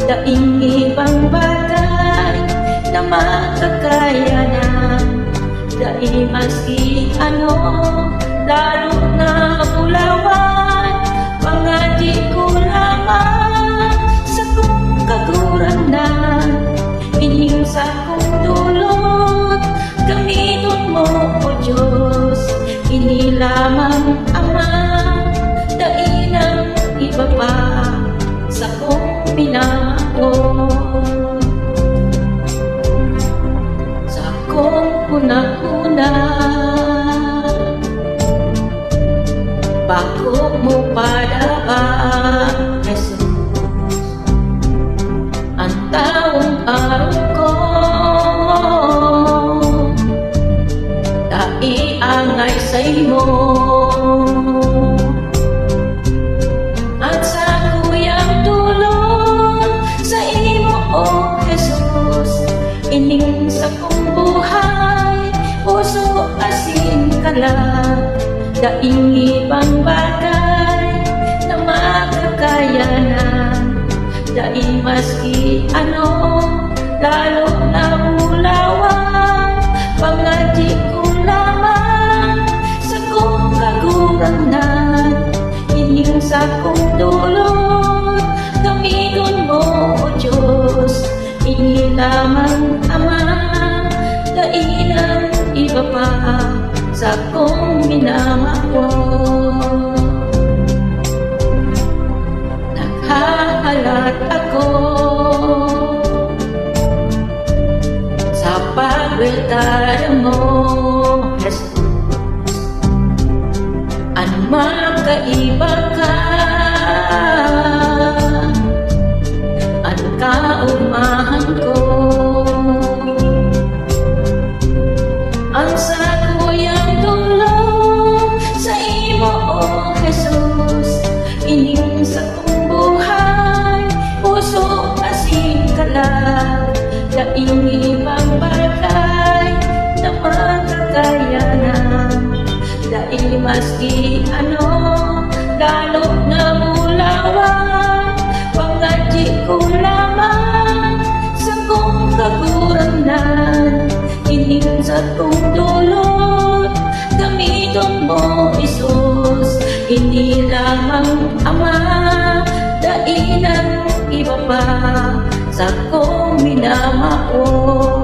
daing ibang bagay na makakayanan. Dahil maski ano, lalo na bulawan, mga di ko lamang sa kong kaguranan. Inyong sa kong dulot, gamiton mo o Diyos. Ini lamang Ama, dainang iba pa sa kong minamahal. Sa kong una-una, bago mo padaba, Jesus, ang taong araw ko, daiangay sa imo. At sa kuyang tulong sa imo, O Jesus, ining sa kong buhay, puso asin kalag, daing ibang bagay na makakayanan. Daing maski ano, lalo na bulawan, pangadi ko lamang sa kong kaguranan. Ining sa kong dulot, gamiton mo o Diyos. Ini lamang Ama, dainang iba pa sa kong minamahal. Naghahalat ako sa pagweltara mo, Jesus. Ano magkaiba ka, ang kaumahan ko. Ang sa kuyang tulong sa imo, O Jesus, ining sa kong buhay, puso asin kalag, daing ibang bagay na makakayanan. Daing maski ano, lalo na bulawan, pangadi ko lamang sa kong kaguranan. Ining sa kong dulot, gamiton mo, Jesus. Hindi lamang Ama, dainang iba pa sa kong minamahal.